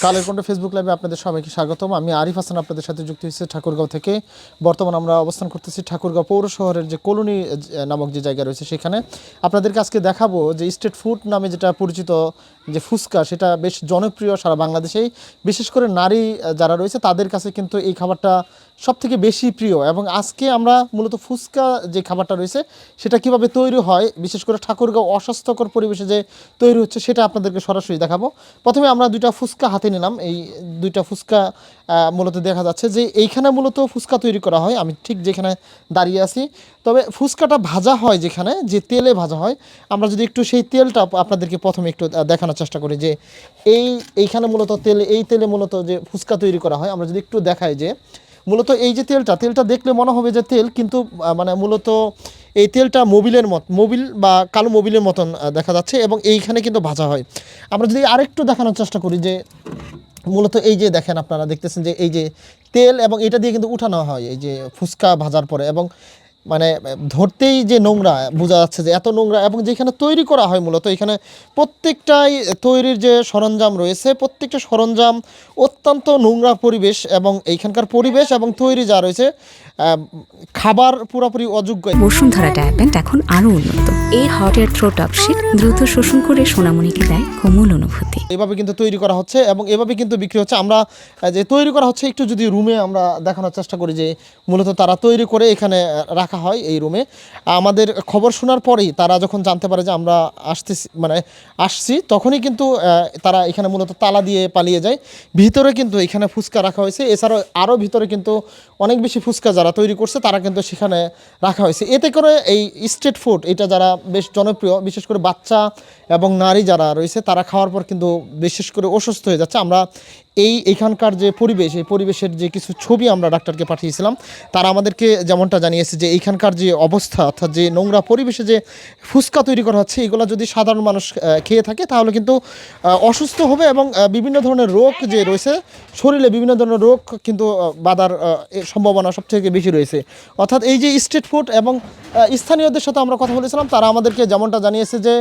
Kaler Kantho Facebook লাইভে আপনাদের সবাইকে স্বাগতম। আমি আরিফ হাসান আপনাদের সাথে যুক্ত হয়েছি ঠাকুরগাঁও থেকে। বর্তমান আমরা অবস্থান করতেছি ঠাকুরগাঁও পৌর শহরের যে কলোনি নামক যে জায়গা রয়েছে সেখানে। আপনাদেরকে আজকে দেখাবো যে স্ট্রিট ফুড নামে যেটা পরিচিত যে ফুচকা, সেটা বেশ জনপ্রিয় সারা বাংলাদেশেই। বিশেষ করে নারী যারা রয়েছে তাদের কাছে কিন্তু এই খাবারটা সবথেকে বেশি প্রিয়। এবং আজকে আমরা মূলত ফুচকা যে খাবারটা রয়েছে সেটা কিভাবে তৈরি হয়, বিশেষ করে ঠাকুরগাঁও অস্বাস্থ্যকর পরিবেশে যে তৈরি হচ্ছে সেটা আপনাদেরকে সরাসরি দেখাবো। প্রথমে আমরা দুইটা ফুচকা হাতে নিলাম। এই দুইটা ফুচকা মূলত দেখা যাচ্ছে যে এইখানে মূলত ফুচকা তৈরি করা হয়, আমি ঠিক যেখানে দাঁড়িয়ে আছি। তবে ফুচকাটা ভাজা হয় যেখানে, যে তেলে ভাজা হয়, আমরা যদি একটু সেই তেলটা আপনাদেরকে প্রথমে একটু দেখানোর চেষ্টা করি যে এইখানে মূলত এই তেলে মূলত যে ফুচকা তৈরি করা হয়। আমরা যদি একটু দেখাই যে মূলত এই যে তেলটা দেখলে মনে হবে যে তেল, কিন্তু মানে মূলত এই তেলটা মোবিল বা কালো মোবিলের মতন দেখা যাচ্ছে, এবং এইখানে কিন্তু ভাজা হয়। আমরা যদি আরেকটু দেখানোর চেষ্টা করি যে মূলত এই যে দেখেন, আপনারা দেখতেছেন যে এই যে তেল, এবং এটা দিয়ে কিন্তু উঠানো হয় এই যে ফুচকা ভাজার পরে, এবং মানে ধরতেই যে নোংরা, বোঝা যাচ্ছে যে এত নোংরা। এবং যেখানে তৈরি করা হয় মূলত এখানে প্রত্যেকটাই তৈরির যে সরঞ্জাম রয়েছে, প্রত্যেকটা সরঞ্জাম অত্যন্ত নোংরা পরিবেশ, এবং এইখানকার পরিবেশ এবং তৈরি যা রয়েছে খাবার পুরোপুরি অযোগ্য। বসুন্ধরা ডায়াপেন্ট এখন আরও উন্নত। এই হট এয়ার থ্রো টপ শীত দ্রুত শোষণ করে সোনামণিকে দেয় কোমল অনুভূতি। এভাবে কিন্তু তৈরি করা হচ্ছে এবং এভাবে কিন্তু বিক্রি হচ্ছে। আমরা যে তৈরি করা হচ্ছে একটু যদি রুমে আমরা দেখানোর চেষ্টা করি যে মূলত তারা তৈরি করে এখানে রাখা হয় এই রুমে। আমাদের খবর শোনার পরেই তারা যখন জানতে পারে যে আমরা আসছি, তখনই কিন্তু তারা এখানে মূলত তালা দিয়ে পালিয়ে যায়। ভিতরে কিন্তু এখানে ফুচকা রাখা হয়েছে, এছাড়াও আরও ভিতরে কিন্তু অনেক বেশি ফুচকা যারা তৈরি করছে তারা কিন্তু সেখানে রাখা হয়েছে। এতে করে এই স্ট্রিট ফুড এটা যারা বেশ জনপ্রিয়, বিশেষ করে বাচ্চা এবং নারী যারা রয়েছে তারা খাওয়ার পর কিন্তু বিশেষ করে অসুস্থ হয়ে যাচ্ছে। আমরা এইখানকার যে পরিবেশ, এই পরিবেশের যে কিছু ছবি আমরা ডাক্তারকে পাঠিয়েছিলাম, তারা আমাদেরকে যেমনটা জানিয়েছে যে এইখানকার যে অবস্থা, অর্থাৎ যে নোংরা পরিবেশে যে ফুচকা তৈরি করা হচ্ছে, এগুলো যদি সাধারণ মানুষ খেয়ে থাকে তাহলে কিন্তু অসুস্থ হবে, এবং বিভিন্ন ধরনের রোগ যে রয়েছে শরীরে, বিভিন্ন ধরনের রোগ কিন্তু বাধার সম্ভাবনা সবথেকে বেশি রয়েছে। অর্থাৎ এই যে স্ট্রিট ফুড, এবং স্থানীয়দের সাথে আমরা কথা বলেছিলাম, তারা আমাদেরকে যেমনটা জানিয়েছে যে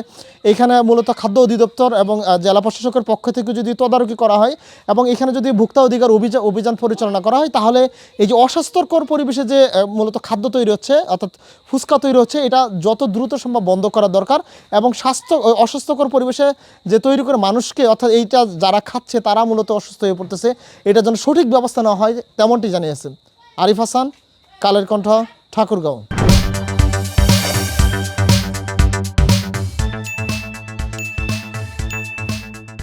এখানে মূলত খাদ্য অধিদপ্তর এবং জেলা প্রশাসকের পক্ষ থেকে যদি তদারকি করা হয় এবং এখানে যদি ভোক্তা অধিকার অভিযান পরিচালনা করা হয়, তাহলে এই যে অস্বাস্থ্যকর পরিবেশে যে মূলত খাদ্য তৈরি হচ্ছে, অর্থাৎ ফুচকা তৈরি হচ্ছে, এটা যত দ্রুত সম্ভব বন্ধ করা দরকার। এবং অস্বাস্থ্যকর পরিবেশে যে তৈরি করে মানুষকে, অর্থাৎ এইটা যারা খাচ্ছে তারা মূলত অসুস্থ হয়ে পড়তেছে, এটার জন্য সঠিক ব্যবস্থা নেওয়া হয়, তেমনটি জানিয়েছেন। আরিফ হাসান, কালের কণ্ঠ, ঠাকুরগাঁও।